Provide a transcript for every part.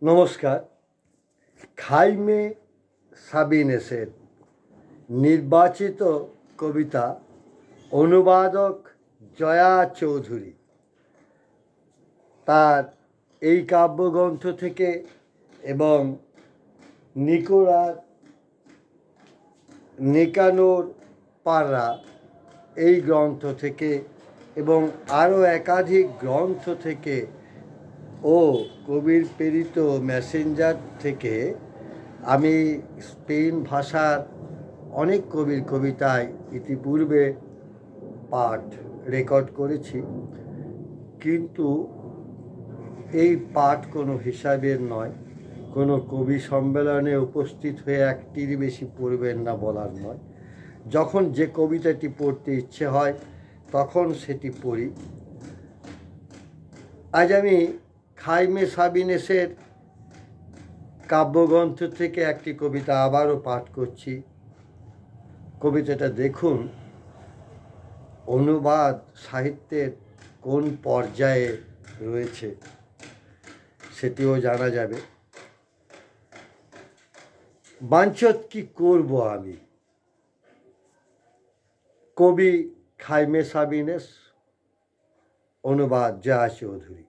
নমস্কার। খাইমে সাবিনেসের নির্বাচিত কবিতা অনুবাদক জয়া চৌধুরী তার এই কাব্যগ্রন্থ থেকে এবং নিকানোর পাররা এই গ্রন্থ থেকে এবং আরও একাধিক গ্রন্থ থেকে ও কবির প্রেরিত মেসেঞ্জার থেকে আমি স্পেন ভাষার অনেক কবির কবিতায় ইতিপূর্বে পাঠ রেকর্ড করেছি, কিন্তু এই পাঠ কোনো হিসাবের নয়, কোনো কবি সম্মেলনে উপস্থিত হয়ে একটির বেশি পড়বেন না বলার নয়। যখন যে কবিতাটি পড়তে ইচ্ছে হয় তখন সেটি পড়ি। আজ আমি খাইমে সাবিনেসের কাব্যগ্রন্থ থেকে একটি কবিতা আবারও পাঠ করছি। কবিতাটা দেখুন, অনুবাদ সাহিত্যের কোন পর্যায়ে রয়েছে সেটিও জানা যাবে। বাঞ্ছত কি করব আমি। কবি খাইমে সাবিনেস, অনুবাদ জয়া চৌধুরী।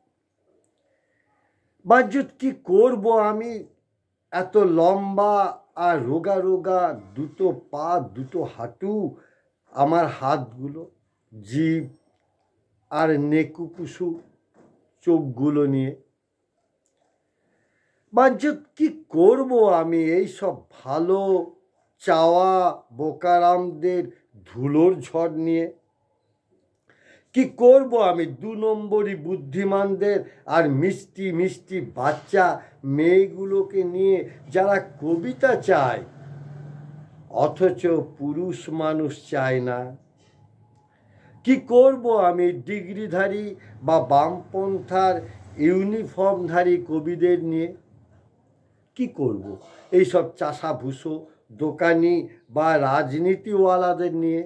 বাঞ্ছত কি করব আমি, এত লম্বা আর রোগা রোগা দুটো পা দুটো হাঁটু আমার হাতগুলো, জিভ আর নেকুপুসু চোখগুলো নিয়ে। বাঞ্ছত কি করব আমি এই সব ভালো চাওয়া বোকারামদের ধুলোর ঝড় নিয়ে। কি করব আমি 2 নম্বরি বুদ্ধিমানদের আর মিষ্টি মিষ্টি বাচ্চা মেয়েগুলোকে নিয়ে যারা কবিতা চায় অথচ পুরুষ মানুষ চায় না। কি করব আমি ডিগ্রিধারী বা বামপন্থার ইউনিফর্মধারী কবিদের নিয়ে। কি করব এইসব চাষাভুষো দোকানি বা রাজনীতিওয়ালাদের নিয়ে।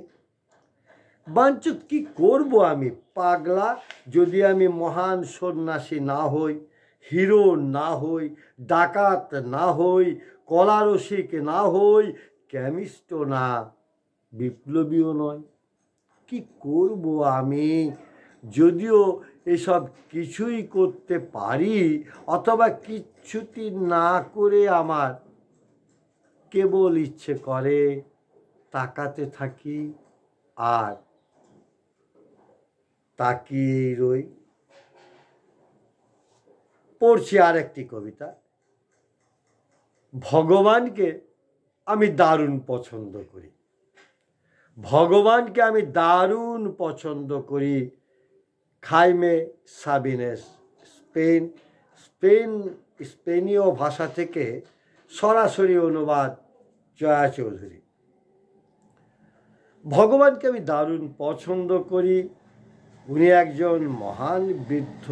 বাঞ্ছত কি করব আমি পাগলা, যদি আমি মহান সন্ন্যাসী না হই, হিরো না হই, ডাকাত না হই, কলারসিক না হই, কেমিস্ট না, বিপ্লবীও নয়। কি করব আমি, যদিও এসব কিছুই করতে পারি অথবা কিচ্ছুটি না করে আমার কেবল ইচ্ছে করে তাকাতে থাকি আর তাকিয়েই রই। পড়ছি আর একটি কবিতা। ভগবানকে আমি দারুণ পছন্দ করি। ভগবানকে আমি দারুণ পছন্দ করি। খাইমে সাবিনেস, স্পেনীয় ভাষা থেকে সরাসরি অনুবাদ জয়া চৌধুরী। ভগবানকে আমি দারুণ পছন্দ করি। উনি একজন মহান বৃদ্ধ,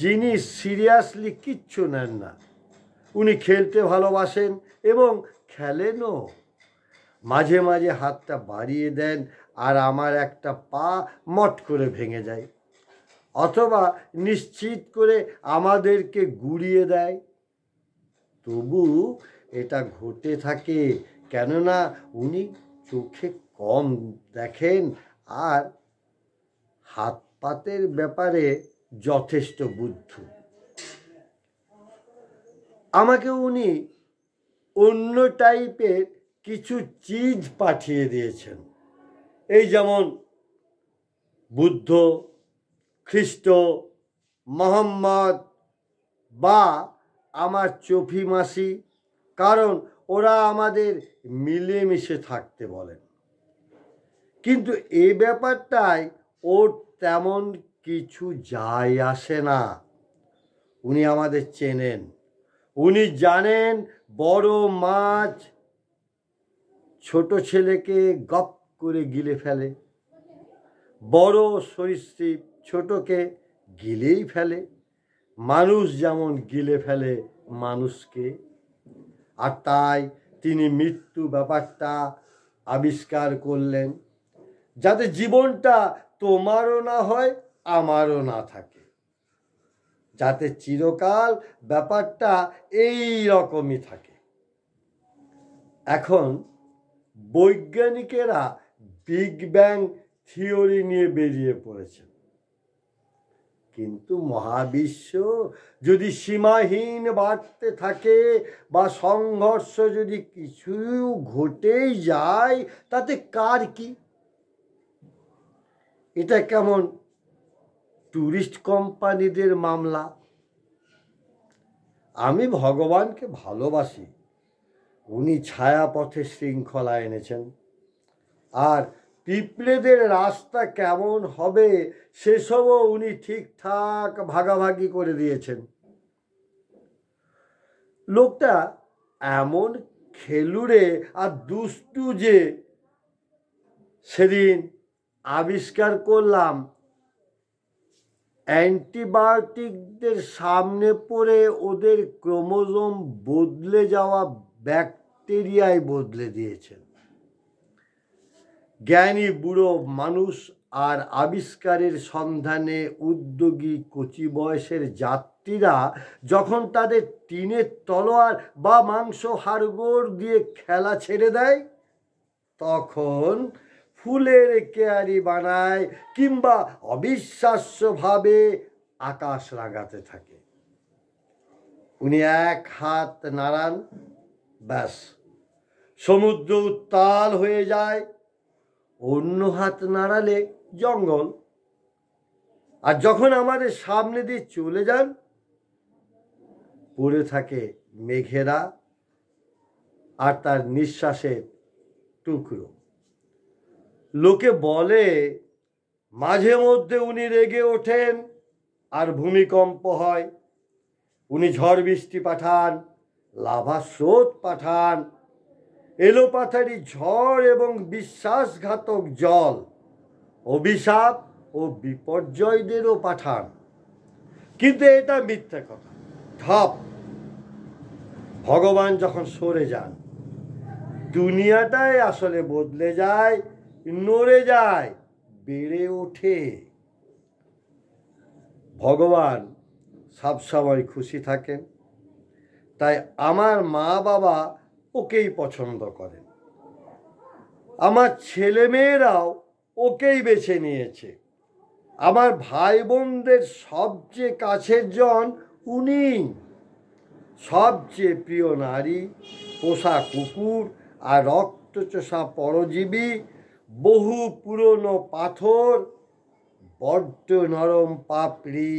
যিনি সিরিয়াসলি কিচ্ছু নেন না। উনি খেলতে ভালোবাসেন এবং খেলেনও। মাঝে মাঝে হাতটা বাড়িয়ে দেন আর আমার একটা পা মট করে ভেঙে যায়, অথবা নিশ্চিত করে আমাদেরকে গুড়িয়ে দেয়। তবু এটা ঘটে থাকে কেননা উনি চোখে কম দেখেন আর হাত পাতের ব্যাপারে যথেষ্ট বুদ্ধু। আমাকে উনি অন্য টাইপের কিছু চিজ পাঠিয়ে দিয়েছেন, এই যেমন বুদ্ধ, খ্রিস্ট, মোহাম্মদ বা আমার চফি মাসি, কারণ ওরা আমাদের মিলেমিশে থাকতে বলেন। কিন্তু এই ব্যাপারটায় ওর তেমন কিছু যায় আসে না। উনি আমাদের চেনেন। উনি জানেন বড় মাছ ছোট ছেলেকে গপ করে গিলে ফেলে, বড় সরীসৃপ ছোটকে গিলেই ফেলে, মানুষ যেমন গিলে ফেলে মানুষকে। আর তাই তিনি মৃত্যু ব্যাপারটা আবিষ্কার করলেন, যাতে জীবনটা তোমারও না হয় আমারও না থাকে, যাতে চিরকাল ব্যাপারটা এই রকমই থাকে। এখন বৈজ্ঞানিকেরা বিগ ব্যাং থিওরি নিয়ে বেরিয়ে পড়েছেন, কিন্তু মহাবিশ্ব যদি সীমাহীন বাড়তে থাকে বা সংঘর্ষ যদি কিছু ঘটেই যায়, তাতে কার কি? এটা কেমন ট্যুরিস্ট কোম্পানিদের মামলা। আমি ভগবানকে ভালোবাসি, উনি ছায়াপথে শৃঙ্খলা এনেছেন, আর পিঁপড়েদের রাস্তা কেমন হবে সেসবও উনি ঠিকঠাক ভাগাভাগি করে দিয়েছেন। লোকটা এমন খেলুড়ে আর দুষ্টু যে সেদিন আবিষ্কার করলাম অ্যান্টিবায়োটিকদের সামনে পড়ে ওদের ক্রোমোজোম বদলে যাওয়া ব্যাকটেরিয়ায় বদলে দিয়েছেন। জ্ঞানী বুড়ো মানুষ আর আবিষ্কারের সন্ধানে উদ্যোগী কচি বয়সের যাত্রীরা যখন তাদের টিনের তলোয়ার বা মাংস হাড়গোড় দিয়ে খেলা ছেড়ে দেয়, তখন ফুলের কেয়ারি বানায় কিংবা অবিশ্বাস্যভাবে আকাশ রাঙাতে থাকে। উনি এক হাত নাড়ান, ব্যাস সমুদ্র উত্তাল হয়ে যায়, অন্য হাত নাড়ালে জঙ্গল। আর যখন আমাদের সামনে দিয়ে চলে যান, পড়ে থাকে মেঘেরা আর তার নিঃশ্বাসের টুকরো। লোকে বলে মাঝে মধ্যে উনি রেগে ওঠেন আর ভূমিকম্প হয়, উনি ঝড় বৃষ্টি পাঠান, লাভা স্রোত পাঠান, এলোপাথারি ঝড় এবং বিশ্বাসঘাতক জল, অভিশাপ ও বিপর্যয়দেরও পাঠান। কিন্তু এটা মিথ্যে কথা, ঠপ। ভগবান যখন সরে যান, দুনিয়াটাই আসলে বদলে যায়, নড়ে যায়, বেড়ে ওঠে। ভগবান সবসময় খুশি থাকেন, তাই আমার মা বাবা ওকেই পছন্দ করেন, আমার ছেলেমেয়েরাও ওকেই বেছে নিয়েছে, আমার ভাই বোনদের সবচেয়ে কাছের জন উনি, সবচেয়ে প্রিয় নারী, পোষা কুকুর আর রক্তচোষা পরজীবী, বহু পুরনো পাথর, বড্ড নরম পাপড়ি,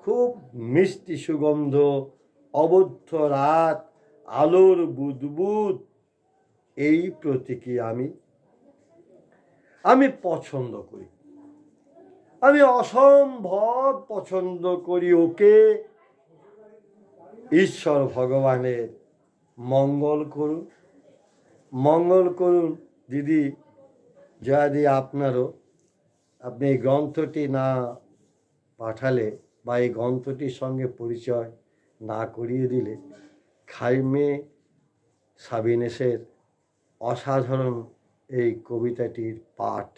খুব মিষ্টি সুগন্ধ, অবদ্ধ রাত, আলোর বুদবুদ, এই প্রতীকী আমি পছন্দ করি। আমি অসম্ভব পছন্দ করি ওকে। ঈশ্বর ভগবানের মঙ্গল করুন, মঙ্গল করুন দিদি, যদি আপনারও। আপনি এই গ্রন্থটি না পাঠালে বা এই গ্রন্থটির সঙ্গে পরিচয় না করিয়ে দিলে, খাইমে সাবিনেসের অসাধারণ এই কবিতাটির পাঠ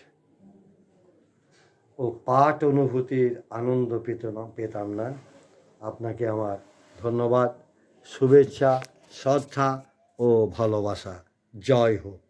অনুভূতির আনন্দ পেতাম না। আপনাকে আমার ধন্যবাদ, শুভেচ্ছা, শ্রদ্ধা ও ভালোবাসা। জয় হোক।